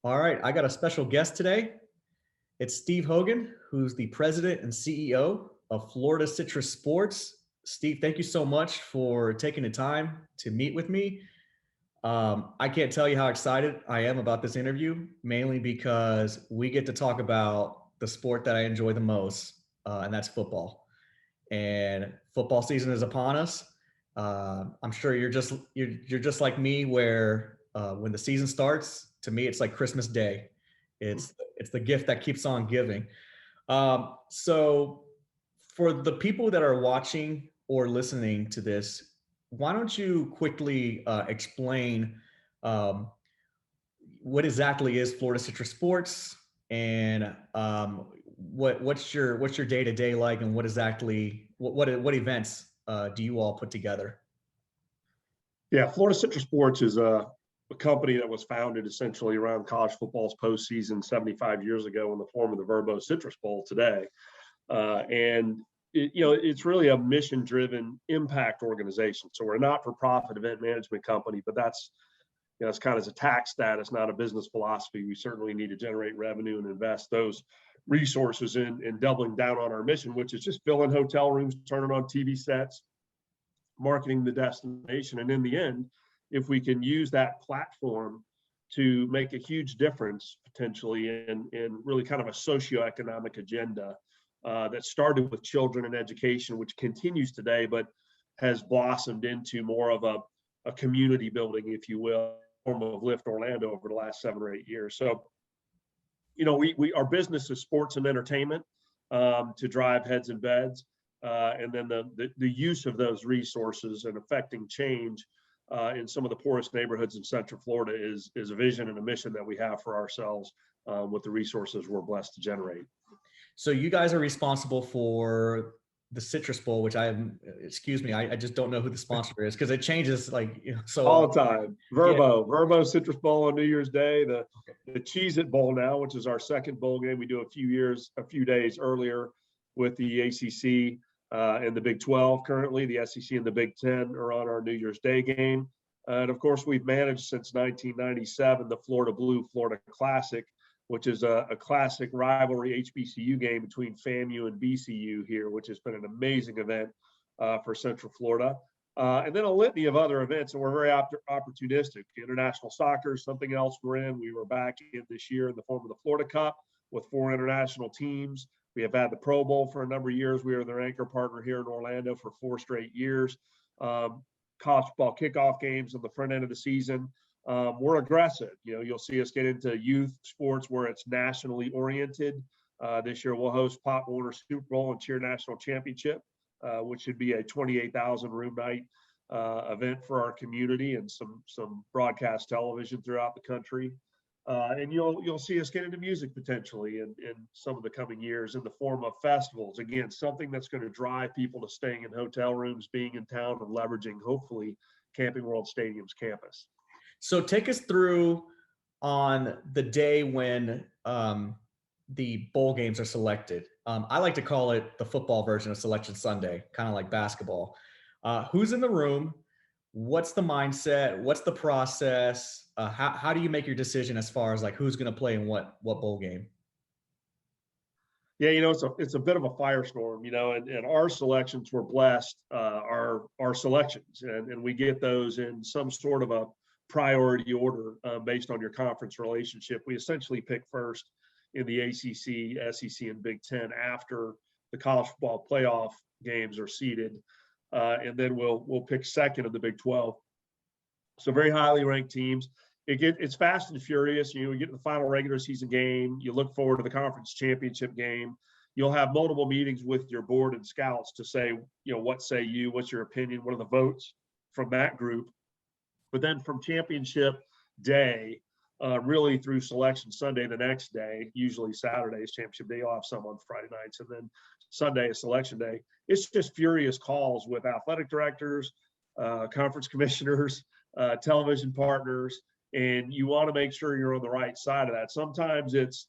All right, I got a special guest today. It's Steve Hogan, who's the president and CEO of Florida Citrus Sports. Steve, thank you so much for taking the time to meet with me. I can't tell you how excited I am about this interview, mainly because we get to talk about the sport that I enjoy the most, and that's football. And football season is upon us. I'm sure you're just like me, where when the season starts, to me it's like Christmas Day. It's the gift that keeps on giving. So for the people that are watching or listening to this, why don't you quickly explain um, what exactly is Florida Citrus Sports, and what's your day to day like, and what exactly what events do you all put together? Yeah, Florida Citrus Sports is a company that was founded essentially around college football's postseason 75 years ago in the form of the Verbo Citrus Bowl today. It's really a mission-driven impact organization. So we're a not-for-profit event management company, but it's kind of as a tax status, not a business philosophy. We certainly need to generate revenue and invest those resources in doubling down on our mission, which is just filling hotel rooms, turning on TV sets, marketing the destination. And in the end, if we can use that platform to make a huge difference potentially in really kind of a socioeconomic agenda that started with children and education, which continues today, but has blossomed into more of a community building, if you will, form of Lift Orlando over the last 7 or 8 years. So, our business is sports and entertainment to drive heads and beds. And then the use of those resources and affecting change in some of the poorest neighborhoods in Central Florida is a vision and a mission that we have for ourselves with the resources we're blessed to generate. So you guys are responsible for the Citrus Bowl, which excuse me, I just don't know who the sponsor is, because it changes so all the time. Verbo Citrus Bowl on New Year's Day, the Cheez-It Bowl now, which is our second bowl game. We do a few days earlier with the ACC and the Big 12 currently. The SEC and the Big 10 are on our New Year's Day game. And of course, we've managed since 1997 the Florida Blue Florida Classic, which is a classic rivalry HBCU game between FAMU and BCU here, which has been an amazing event for Central Florida. And then a litany of other events, and we're very opportunistic. International soccer is something else we're in. We were back in this year in the form of the Florida Cup with 4 international teams. We have had the Pro Bowl for a number of years. We are their anchor partner here in Orlando for 4 straight years. College football kickoff games on the front end of the season. We're aggressive. You'll see us get into youth sports where it's nationally oriented. This year we'll host Pop Warner Super Bowl and Cheer National Championship, which should be a 28,000 room night event for our community and some broadcast television throughout the country. And you'll see us get into music potentially in some of the coming years in the form of festivals. Again, something that's going to drive people to staying in hotel rooms, being in town, and leveraging, hopefully, Camping World Stadium's campus. So take us through on the day when the bowl games are selected. I like to call it the football version of Selection Sunday, kind of like basketball. Who's in the room? What's the mindset? What's the process? How do you make your decision as far as who's going to play in what bowl game? Yeah, it's a bit of a firestorm, and our selections were blessed, our selections, and we get those in some sort of a priority order based on your conference relationship. We essentially pick first in the ACC, SEC, and Big 10 after the college football playoff games are seeded, and then we'll pick second in the Big 12. So very highly ranked teams. It's fast and furious. We get to the final regular season game. You look forward to the conference championship game. You'll have multiple meetings with your board and scouts to say, what say you? What's your opinion? What are the votes from that group? But then from championship day, really through Selection Sunday, the next day, usually Saturday is championship day. You'll have some on Friday nights, and then Sunday is Selection Day. It's just furious calls with athletic directors, conference commissioners, television partners, and you want to make sure you're on the right side of that. Sometimes it's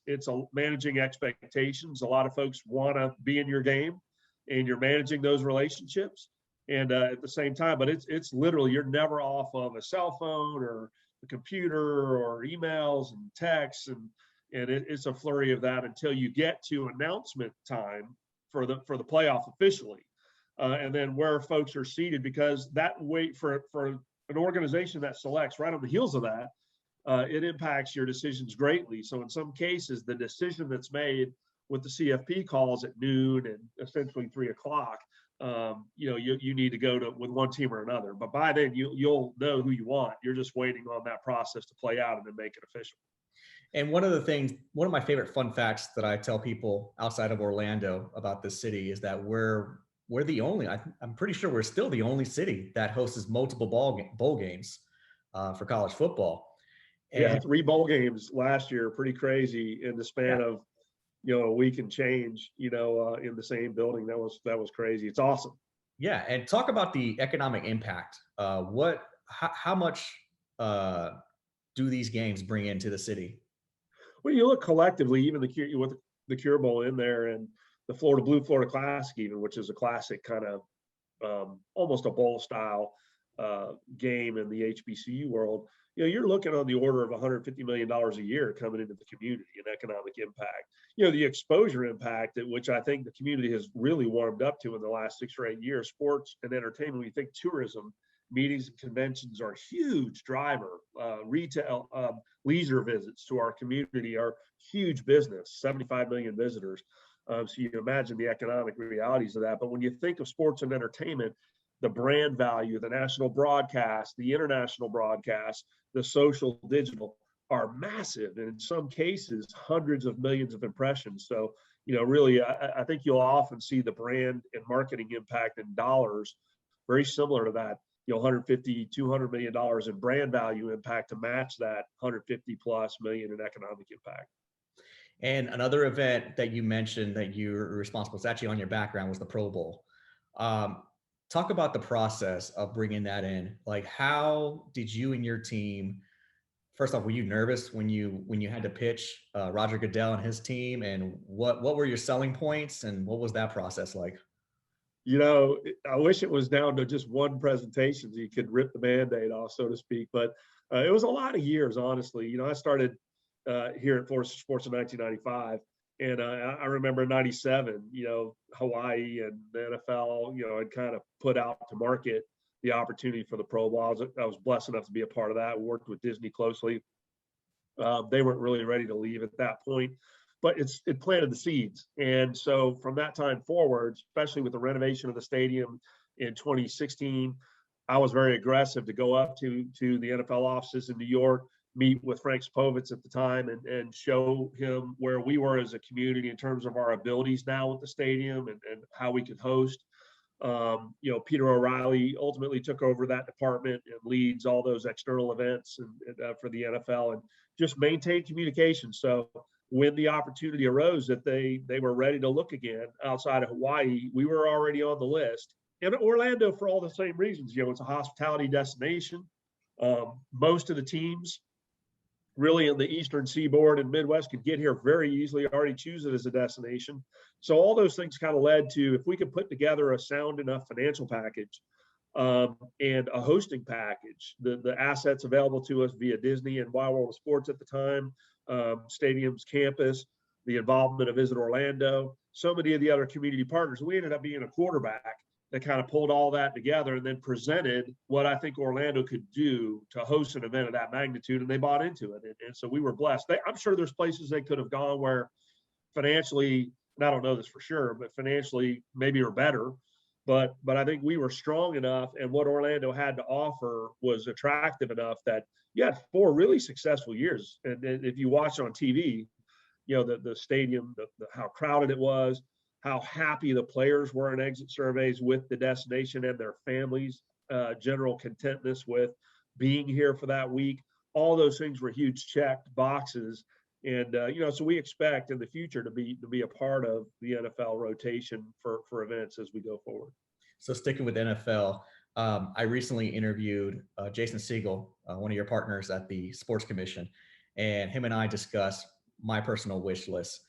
managing expectations. A lot of folks want to be in your game, and you're managing those relationships. And at the same time, but it's literally, you're never off of a cell phone or the computer or emails and texts, and it's a flurry of that until you get to announcement time for the playoff officially, and then where folks are seated, because that wait for an organization that selects right on the heels of that, it impacts your decisions greatly. So in some cases, the decision that's made with the CFP calls at noon and essentially 3 o'clock, you need to go to with one team or another. But by then you'll know who you want. You're just waiting on that process to play out and then make it official. And one of my favorite fun facts that I tell people outside of Orlando about this city is that we're the only, I'm pretty sure we're still the only city that hosts multiple bowl games for college football. And yeah, 3 bowl games last year, pretty crazy in the span of, a week and change, in the same building. That was crazy. It's awesome. Yeah. And talk about the economic impact. How much do these games bring into the city? Well, you look collectively, even with the Cure Bowl in there, and the Blue Florida Classic, even, which is a classic kind of almost a bowl style game in the HBCU world. You're looking on the order of $150 million a year coming into the community in economic impact. The exposure impact, at which I think the community has really warmed up to in the last 6 or 8 years. Sports and entertainment, we think tourism, meetings and conventions are a huge driver. Retail, leisure visits to our community are huge business, 75 million visitors. So you can imagine the economic realities of that. But when you think of sports and entertainment, the brand value, the national broadcast, the international broadcast, the social, digital are massive. And in some cases, hundreds of millions of impressions. So, really, I think you'll often see the brand and marketing impact in dollars very similar to that, $150, $200 million in brand value impact to match that 150 plus million in economic impact. And another event that you mentioned that you're responsible, it's actually on your background, was the Pro Bowl. Talk about the process of bringing that in. Like, how did you and your team, first off, were you nervous when you had to pitch Roger Goodell and his team, and what were your selling points, and what was that process like? I wish it was down to just one presentation so you could rip the Band-Aid off, so to speak. But it was a lot of years, honestly. I started here at Florida Sports in 1995. And I remember in 97, Hawaii and the NFL, had kind of put out to market the opportunity for the Pro Bowl. I was blessed enough to be a part of that. We worked with Disney closely. They weren't really ready to leave at that point, but it planted the seeds. And so from that time forward, especially with the renovation of the stadium in 2016, I was very aggressive to go up to the NFL offices in New York, meet with Frank Spovitz at the time, and show him where we were as a community in terms of our abilities now with the stadium and how we could host. Peter O'Reilly ultimately took over that department and leads all those external events and for the NFL, and just maintained communication. So when the opportunity arose that they were ready to look again outside of Hawaii, we were already on the list. And Orlando, for all the same reasons, it's a hospitality destination. Most of the teams really in the Eastern Seaboard and Midwest could get here very easily, already choose it as a destination. So all those things kind of led to, if we could put together a sound enough financial package and a hosting package, the assets available to us via Disney and Wild World of Sports at the time, stadiums, campus, the involvement of Visit Orlando, so many of the other community partners, we ended up being a quarterback that kind of pulled all that together and then presented what I think Orlando could do to host an event of that magnitude, and they bought into it. And so we were blessed. I'm sure there's places they could have gone where financially, and I don't know this for sure, but financially maybe are better. But I think we were strong enough, and what Orlando had to offer was attractive enough that you had 4 really successful years. And if you watch on TV, the stadium, how crowded it was, how happy the players were in exit surveys with the destination and their families, general contentness with being here for that week. All those things were huge checked boxes. And, so we expect in the future to be a part of the NFL rotation for events as we go forward. So sticking with NFL, I recently interviewed Jason Siegel, one of your partners at the Sports Commission, and him and I discussed my personal wish list.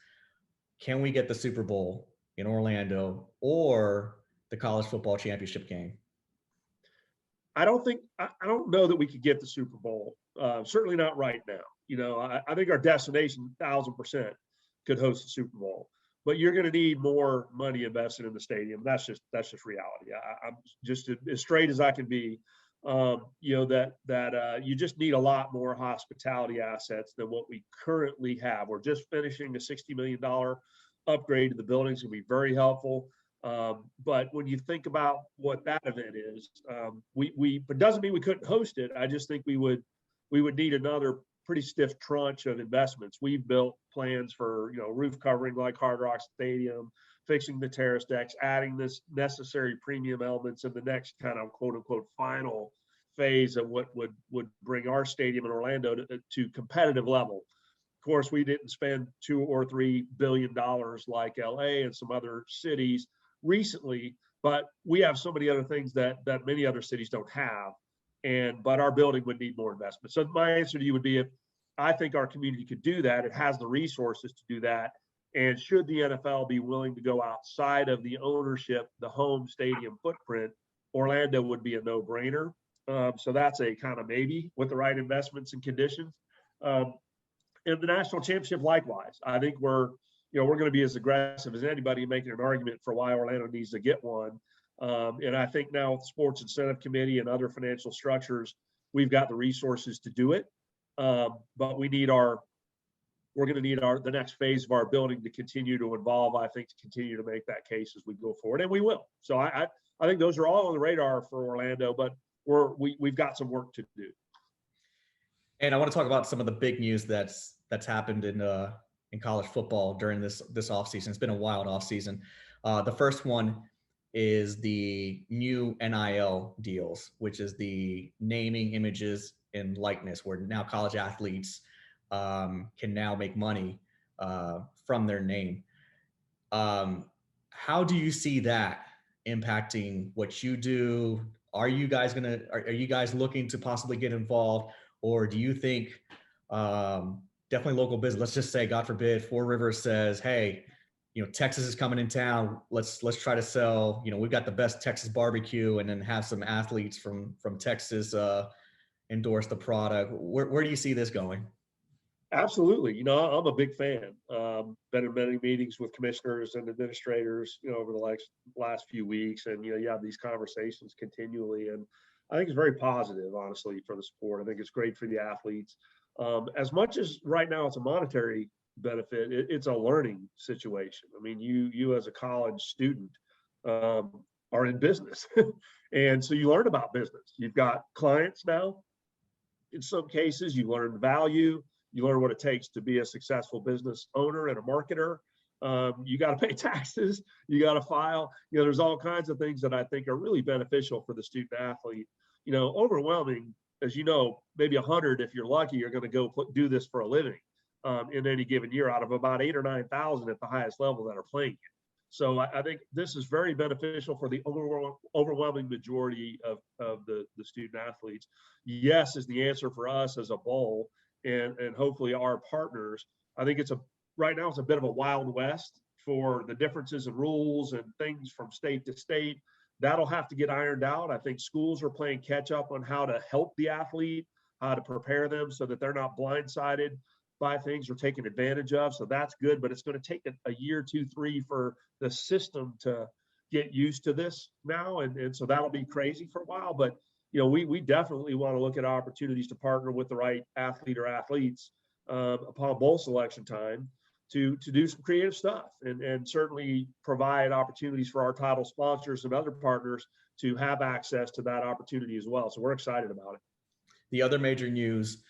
Can we get the Super Bowl in Orlando or the college football championship game? I don't know that we could get the Super Bowl. Certainly not right now. I think our destination 1,000% could host the Super Bowl, but you're going to need more money invested in the stadium. That's just reality. I'm just as straight as I can be. You just need a lot more hospitality assets than what we currently have. We're just finishing a $60 million upgrade to the buildings. Will be very helpful. But when you think about what that event is, but doesn't mean we couldn't host it. I just think we would need another pretty stiff tranche of investments. We've built plans for, roof covering like Hard Rock Stadium, fixing the terrace decks, adding this necessary premium elements in the next kind of quote unquote final phase of what would bring our stadium in Orlando to competitive level. Of course, we didn't spend $2 or $3 billion like LA and some other cities recently, but we have so many other things that many other cities don't have. But our building would need more investment. So my answer to you would be, if I think our community could do that, it has the resources to do that. And should the NFL be willing to go outside of the ownership, the home stadium footprint, Orlando would be a no-brainer. So that's a kind of maybe with the right investments and conditions. And the national championship, likewise. I think we're going to be as aggressive as anybody making an argument for why Orlando needs to get one. And I think now with the Sports Incentive Committee and other financial structures, we've got the resources to do it. But we're going to need the next phase of our building to continue to evolve, I think, to continue to make that case as we go forward. And we will. So I think those are all on the radar for Orlando, but we've got some work to do. And I want to talk about some of the big news that's happened in college football during this offseason. It's been a wild offseason. The first one is the new NIL deals, which is the naming, images, and likeness, where now college athletes can now make money from their name. How do you see that impacting what you do? Are you guys looking to possibly get involved, or do you think definitely local business? Let's just say, God forbid, Four Rivers says, "Hey, Texas is coming in town. Let's try to sell. We've got the best Texas barbecue, and then have some athletes from Texas endorse the product." Where do you see this going? Absolutely. I'm a big fan. Been in many meetings with commissioners and administrators, over the last few weeks. And, you have these conversations continually. And I think it's very positive, honestly, for the sport. I think it's great for the athletes. As much as right now it's a monetary benefit, it's a learning situation. I mean, you as a college student are in business. And so you learn about business. You've got clients now. In some cases, you learn value. You learn what it takes to be a successful business owner and a marketer. You got to pay taxes. You got to file. There's all kinds of things that I think are really beneficial for the student athlete. Overwhelming, as you know, maybe 100, if you're lucky, are going to go do this for a living in any given year, out of about 8,000 or 9,000 at the highest level that are playing it. So I think this is very beneficial for the overwhelming majority of the student athletes. Yes is the answer for us as a bowl. And hopefully our partners. I think right now it's a bit of a wild west for the differences in rules and things from state to state. That'll have to get ironed out. I think schools are playing catch up on how to help the athlete, how to prepare them so that they're not blindsided by things or taken advantage of. So that's good, but it's going to take a year, 2, 3 for the system to get used to this now. And so that'll be crazy for a while, but we definitely want to look at opportunities to partner with the right athlete or athletes upon bowl selection time to do some creative stuff and certainly provide opportunities for our title sponsors and other partners to have access to that opportunity as well. So we're excited about it. The other major news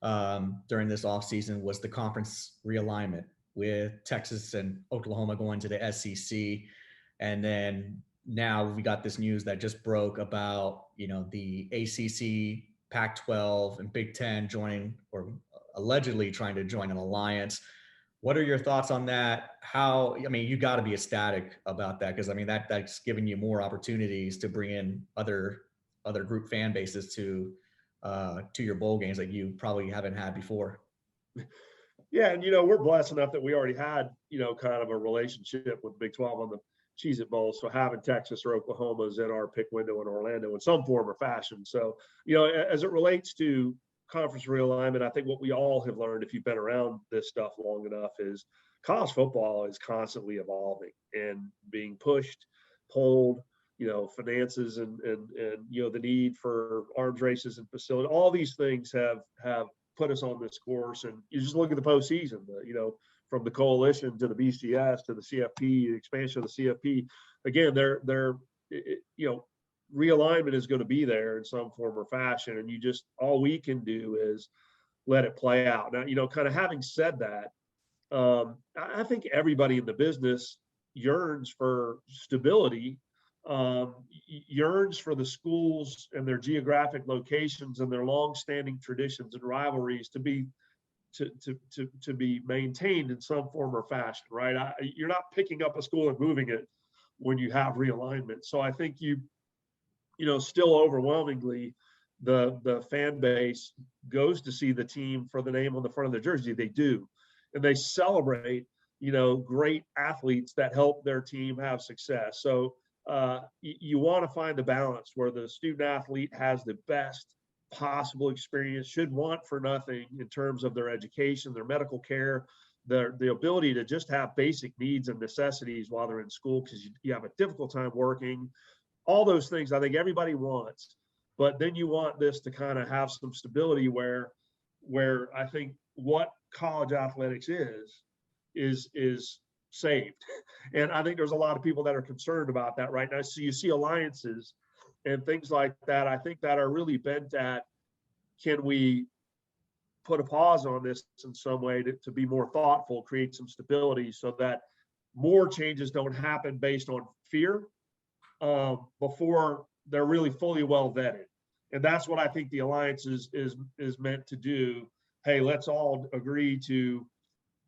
during this offseason was the conference realignment, with Texas and Oklahoma going to the SEC. And then now we got this news that just broke about, the ACC, Pac-12, and Big Ten joining, or allegedly trying to join an alliance. What are your thoughts on that? You got to be ecstatic about that, because that's giving you more opportunities to bring in other group fan bases to your bowl games that you probably haven't had before. Yeah, and we're blessed enough that we already had kind of a relationship with Big 12 on the Cheez-It Bowl. So having Texas or Oklahoma is in our pick window in Orlando in some form or fashion. So, as it relates to conference realignment, I think what we all have learned, if you've been around this stuff long enough, is college football is constantly evolving and being pushed, pulled, finances and the need for arms races and facility, all these things have put us on this course. And you just look at the postseason, from the coalition to the BCS to the CFP, the expansion of the CFP. Again, realignment is going to be there in some form or fashion, and all we can do is let it play out. Now, kind of having said that, I think everybody in the business yearns for stability, yearns for the schools and their geographic locations and their long-standing traditions and rivalries to be maintained in some form or fashion, right? You're not picking up a school and moving it when you have realignment. So I think still overwhelmingly, the fan base goes to see the team for the name on the front of their jersey. They do, and they celebrate, great athletes that help their team have success. So you want to find the balance where the student athlete has the best possible experience, should want for nothing in terms of their education, their medical care, the ability to just have basic needs and necessities while they're in school, because you have a difficult time working. All those things I think everybody wants, but then you want this to kind of have some stability where I think what college athletics is saved. And I think there's a lot of people that are concerned about that right now. So you see alliances and things like that, I think, that are really bent at, can we put a pause on this in some way to be more thoughtful, create some stability so that more changes don't happen based on fear before they're really fully well vetted. And that's what I think the alliance is meant to do. Hey, let's all agree to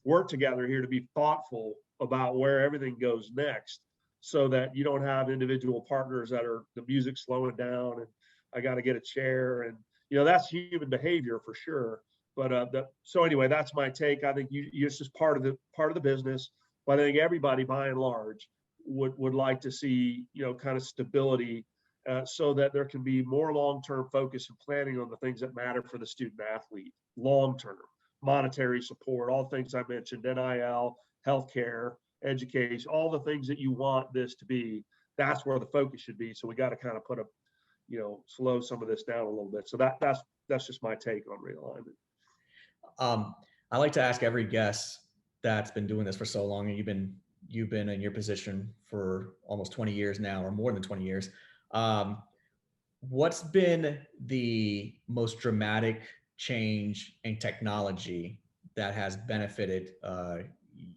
work together here to be thoughtful about where everything goes next, so that you don't have individual partners that are the music slowing down and I got to get a chair, and that's human behavior for sure. But so anyway, that's my take. I think it's just part of the business. But I think everybody, by and large, would like to see kind of stability, so that there can be more long-term focus and planning on the things that matter for the student athlete, long-term monetary support, all things I mentioned, NIL, healthcare, education, all the things that you want this to be. That's where the focus should be. So we got to kind of slow some of this down a little bit. So that's just my take on realignment. I like to ask every guest that's been doing this for so long, and you've been in your position for almost 20 years now, or more than 20 years. What's been the most dramatic change in technology that has benefited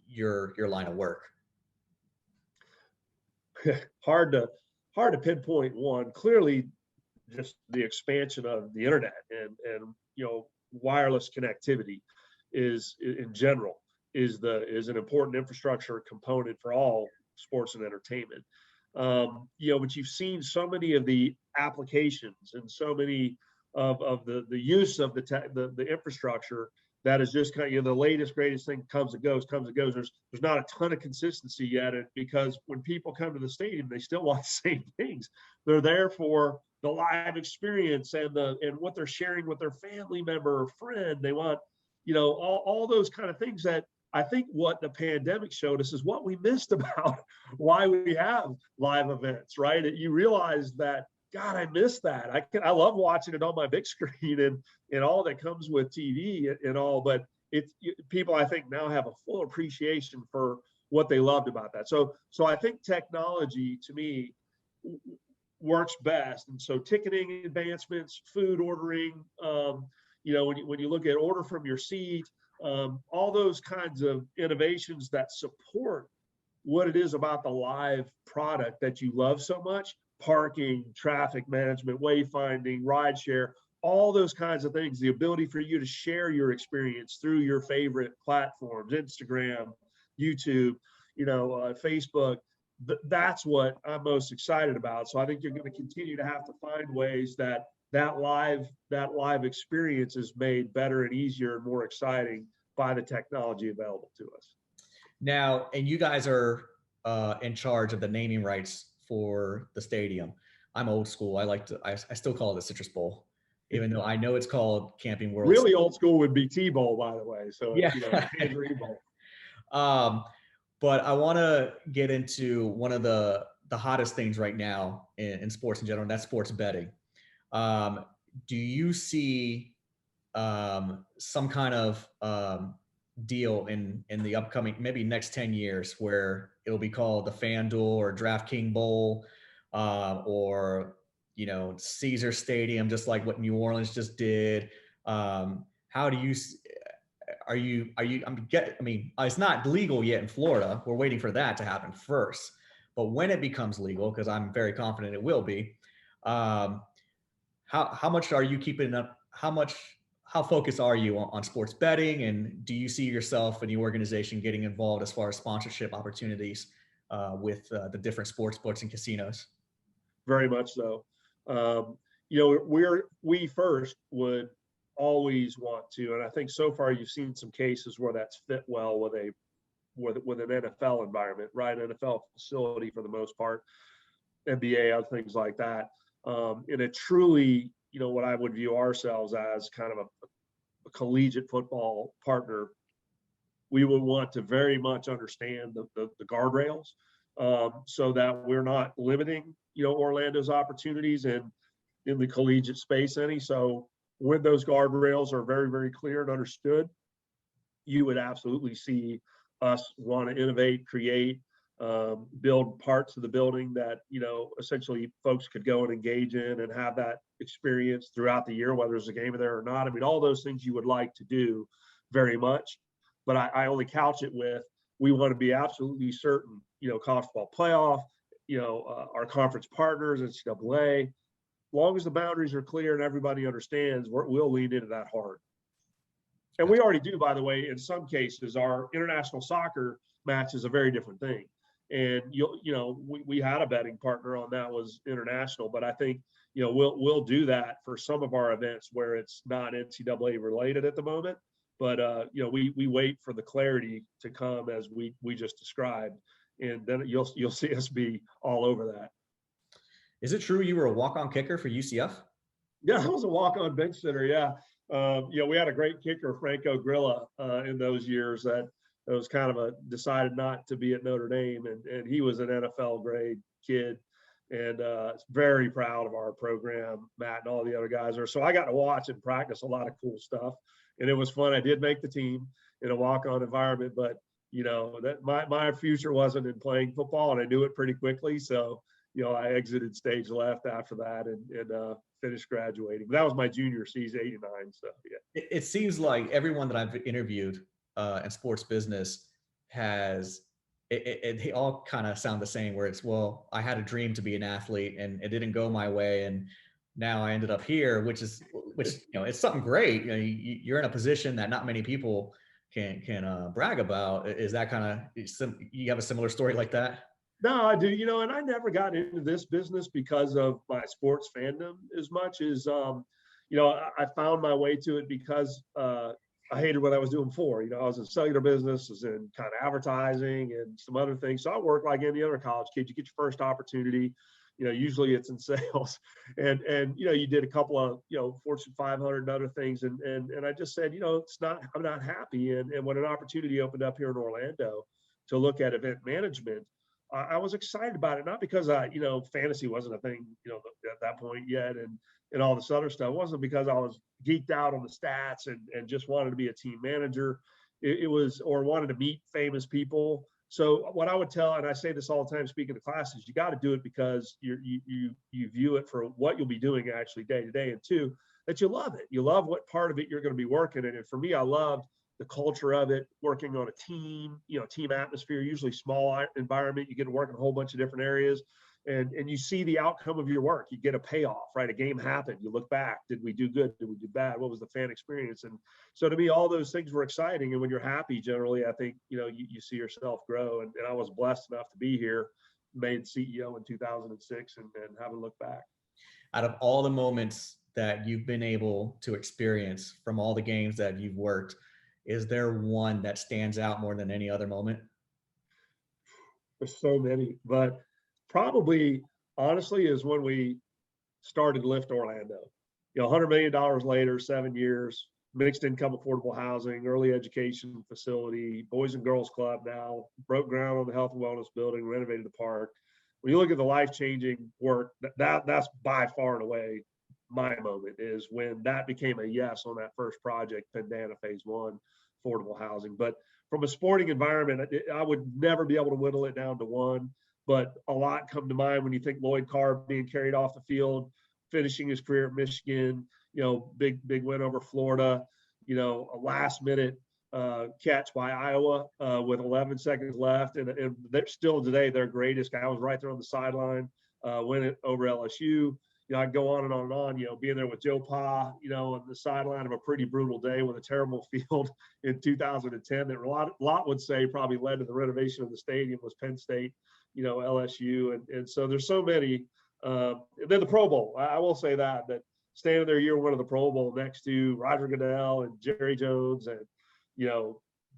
your line of work? Hard to pinpoint one. Clearly, just the expansion of the internet and wireless connectivity is in general is an important infrastructure component for all sports and entertainment. But you've seen so many of the applications and so many of the use of the infrastructure that is just kind of the latest greatest thing comes and goes. There's not a ton of consistency yet, because when people come to the stadium, they still want the same things. They're there for the live experience and what they're sharing with their family member or friend. They want all those kind of things that I think what the pandemic showed us is what we missed about why we have live events, right? You realize that, God, I miss that. I love watching it on my big screen and all that comes with TV and all, but people I think now have a full appreciation for what they loved about that. So I think technology to me works best. And so ticketing advancements, food ordering, when you look at order from your seat, all those kinds of innovations that support what it is about the live product that you love so much, parking, traffic management, wayfinding, rideshare, all those kinds of things, the ability for you to share your experience through your favorite platforms, Instagram, YouTube, Facebook. That's what I'm most excited about. So I think you're going to continue to have to find ways that live experience is made better and easier and more exciting by the technology available to us. Now, and you guys are in charge of the naming rights for the stadium. I'm old school. I still call it the Citrus Bowl. even though I know it's called Camping World. Really old school would be T-Bowl, by the way. So, Yeah. Tangerine Bowl. But I want to get into one of the hottest things right now in sports in general, and that's sports betting. Do you see some kind of deal in the upcoming, maybe next 10 years, where it'll be called the FanDuel or DraftKings Bowl, or Caesar Stadium, just like what New Orleans just did? How do you are you it's not legal yet in Florida. We're waiting for that to happen first. But when it becomes legal, because I'm very confident it will be, how much are you keeping up? How focused are you on sports betting? And do you see yourself and the organization getting involved as far as sponsorship opportunities with the different sports books and casinos? Very much so. We first would always want to, and I think so far you've seen some cases where that's fit well with an NFL environment, right? NFL facility for the most part, NBA, other things like that. In a truly, what I would view ourselves as kind of a collegiate football partner, we would want to very much understand the guardrails, so that we're not limiting, Orlando's opportunities in the collegiate space any. So when those guardrails are very, very clear and understood, you would absolutely see us want to innovate, create, build parts of the building that, essentially folks could go and engage in and have that experience throughout the year, whether there's a game there or not. I mean, all those things you would like to do very much, but I only couch it with, we want to be absolutely certain, college football playoff, our conference partners, NCAA, as long as the boundaries are clear and everybody understands, we'll lean into that hard. And we already do, by the way, in some cases. Our international soccer match is a very different thing. And we had a betting partner on that, was international, but I think, we'll do that for some of our events where it's not NCAA related at the moment. But we wait for the clarity to come as we just described, and then you'll see us be all over that. Is it true you were a walk-on kicker for UCF? Yeah, I was a walk-on bench sitter. Yeah. We had a great kicker, Franco Grilla, in those years that was kind of decided not to be at Notre Dame. And he was an NFL grade kid, and very proud of our program, Matt and all the other guys are. So I got to watch and practice a lot of cool stuff. And it was fun. I did make the team in a walk-on environment, but that my future wasn't in playing football, and I knew it pretty quickly. So, I exited stage left after that and finished graduating. But that was my junior season, 89. So, yeah. It seems like everyone that I've interviewed in sports business they all kind of sound the same, where it's, well, I had a dream to be an athlete and it didn't go my way, and now I ended up here, which it's something great. You're in a position that not many people can brag about. Is that kind of, you have a similar story like that? No, I do, and I never got into this business because of my sports fandom as much as, I found my way to it because I hated what I was doing before. I was in cellular business, was in kind of advertising and some other things. So I worked like any other college kid. You get your first opportunity, usually it's in sales, and you did a couple of, Fortune 500 and other things. And I just said, I'm not happy. And when an opportunity opened up here in Orlando to look at event management, I was excited about it, not because fantasy wasn't a thing, at that point yet, and all this other stuff. It wasn't because I was geeked out on the stats and just wanted to be a team manager. It was, or wanted to meet famous people. So what I would tell, and I say this all the time speaking to classes, you got to do it because you view it for what you'll be doing actually day to day, and two, that you love it. You love what part of it you're going to be working in. And for me, I loved the culture of it, working on a team, team atmosphere, usually small environment. You get to work in a whole bunch of different areas, and you see the outcome of your work. You get a payoff, right? A game happened. You look back. Did we do good? Did we do bad? What was the fan experience? And so to me, all those things were exciting. And when you're happy, generally, I think, you see yourself grow. And I was blessed enough to be here, made CEO in 2006 and haven't looked back. Out of all the moments that you've been able to experience from all the games that you've worked, is there one that stands out more than any other moment? There's so many, but probably honestly is when we started Lift Orlando. $100 million later, 7 years, mixed income affordable housing, early education facility, Boys and Girls Club now, broke ground on the health and wellness building, renovated the park. When you look at the life-changing work, that's by far and away my moment, is when that became a yes on that first project, Pendana Phase 1, affordable housing. But from a sporting environment, I would never be able to whittle it down to one, but a lot come to mind when you think Lloyd Carr being carried off the field, finishing his career at Michigan, big win over Florida, a last minute catch by Iowa with 11 seconds left. And they're still today their greatest. I was right there on the sideline, win it over LSU. I go on and on and on, being there with Joe Pa, on the sideline of a pretty brutal day with a terrible field in 2010 that a lot would say probably led to the renovation of the stadium was Penn State, LSU. And so there's so many. And then the Pro Bowl, I will say that standing there year one of the Pro Bowl next to Roger Goodell and Jerry Jones and,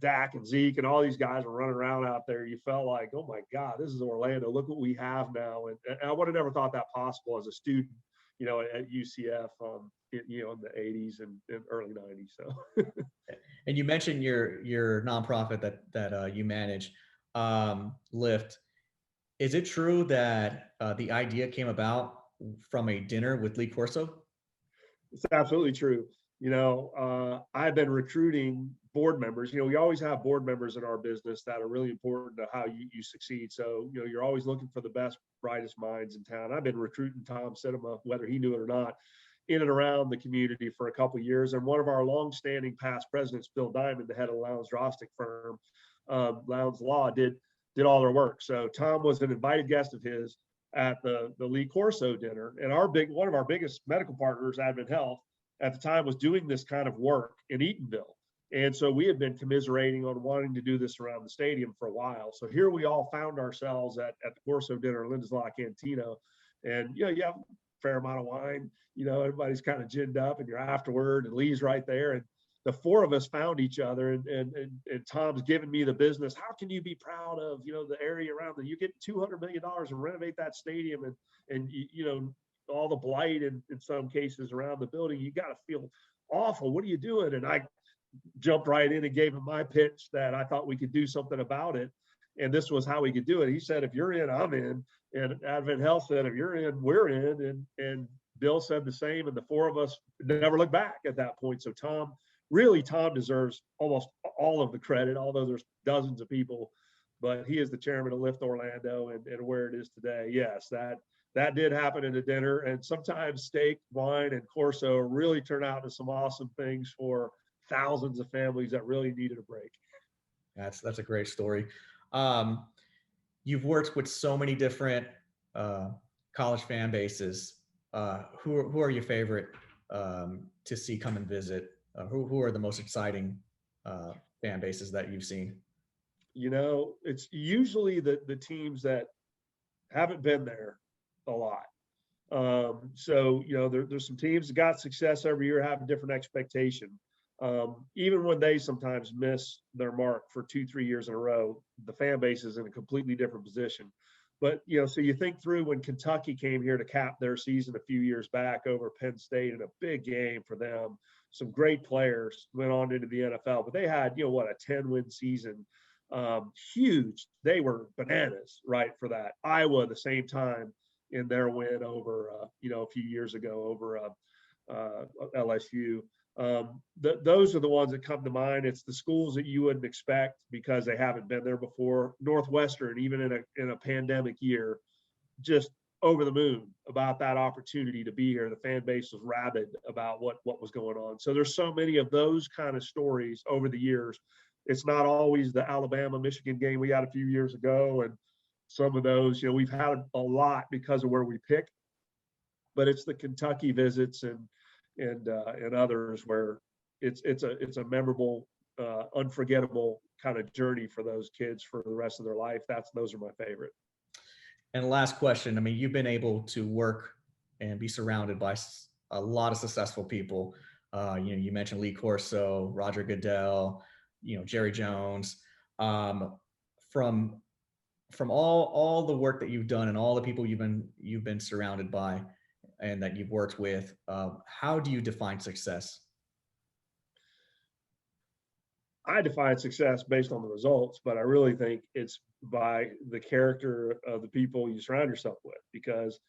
Dak and Zeke and all these guys were running around out there. You felt like, oh my God, this is Orlando. Look what we have now. And I would have never thought that possible as a student, at UCF, in the 80s and early 90s. So. And you mentioned your nonprofit that you manage, Lyft. Is it true that the idea came about from a dinner with Lee Corso? It's absolutely true. I've been recruiting board members. We always have board members in our business that are really important to how you succeed. So, you're always looking for the best, brightest minds in town. I've been recruiting Tom Cinema, whether he knew it or not, in and around the community for a couple of years. And one of our longstanding past presidents, Bill Diamond, the head of Lowndes Drostick firm, Lowndes Law, did all their work. So Tom was an invited guest of his at the Lee Corso dinner. And one of our biggest medical partners, Advent Health, at the time was doing this kind of work in Eatonville. And so we had been commiserating on wanting to do this around the stadium for a while. So here we all found ourselves at the Corso dinner, Linda's Law Cantina. And, you have a fair amount of wine, everybody's kind of ginned up and you're afterward and Lee's right there. And the four of us found each other and Tom's giving me the business. How can you be proud of, the area around that you get $200 million and renovate that stadium and all the blight in some cases around the building, you got to feel awful. What are you doing? And I jumped right in and gave him my pitch that I thought we could do something about it. And this was how we could do it. He said, if you're in, I'm in. And Advent Health said, if you're in, we're in. And Bill said the same. And the four of us never looked back at that point. So Tom deserves almost all of the credit, although there's dozens of people, but he is the chairman of Lyft Orlando and where it is today. Yes, that did happen at a dinner, and sometimes steak, wine, and Corso really turn out into some awesome things for thousands of families that really needed a break. That's a great story. You've worked with so many different college fan bases. Who are your favorite to see come and visit? Who are the most exciting fan bases that you've seen? It's usually the teams that haven't been there a lot. So, there's some teams that got success every year, have a different expectation. Even when they sometimes miss their mark for 2-3 years in a row, the fan base is in a completely different position. But, so you think through when Kentucky came here to cap their season a few years back over Penn State in a big game for them. Some great players went on into the NFL, but they had, a 10-win season. Huge. They were bananas, right, for that. Iowa, the same time in their win over, a few years ago over LSU. Those are the ones that come to mind. It's the schools that you wouldn't expect because they haven't been there before. Northwestern, even in a pandemic year, just over the moon about that opportunity to be here. The fan base was rabid about what was going on. So there's so many of those kind of stories over the years. It's not always the Alabama-Michigan game we had a few years ago, and some of those, we've had a lot because of where we pick. But it's the Kentucky visits and others where it's a memorable, unforgettable kind of journey for those kids for the rest of their life. Those are my favorite. And last question. I mean, you've been able to work and be surrounded by a lot of successful people. You mentioned Lee Corso, Roger Goodell, Jerry Jones. From all the work that you've done and all the people you've been surrounded by, and that you've worked with, how do you define success? I define success based on the results, but I really think it's by the character of the people you surround yourself with, because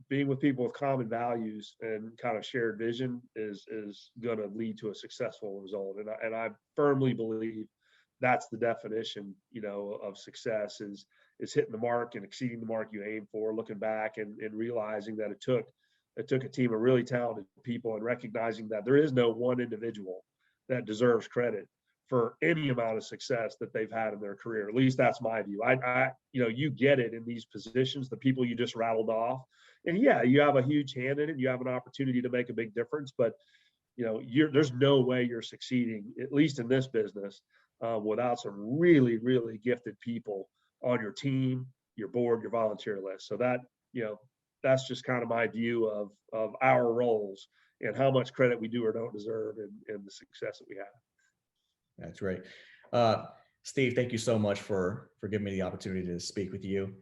being with people with common values and kind of shared vision is going to lead to a successful result. And I firmly believe that's the definition, of success is hitting the mark and exceeding the mark you aim for, looking back and realizing that it took a team of really talented people, and recognizing that there is no one individual that deserves credit for any amount of success that they've had in their career. At least that's my view. You get it in these positions, the people you just rattled off, and yeah, you have a huge hand in it. You have an opportunity to make a big difference, but there's no way you're succeeding, at least in this business, without some really, really gifted people on your team, your board, your volunteer list. So that's just kind of my view of our roles and how much credit we do or don't deserve in the success that we have. That's right. Steve, thank you so much for giving me the opportunity to speak with you.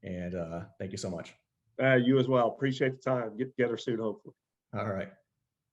And thank you so much. You as well. Appreciate the time. Get together soon, hopefully. All right.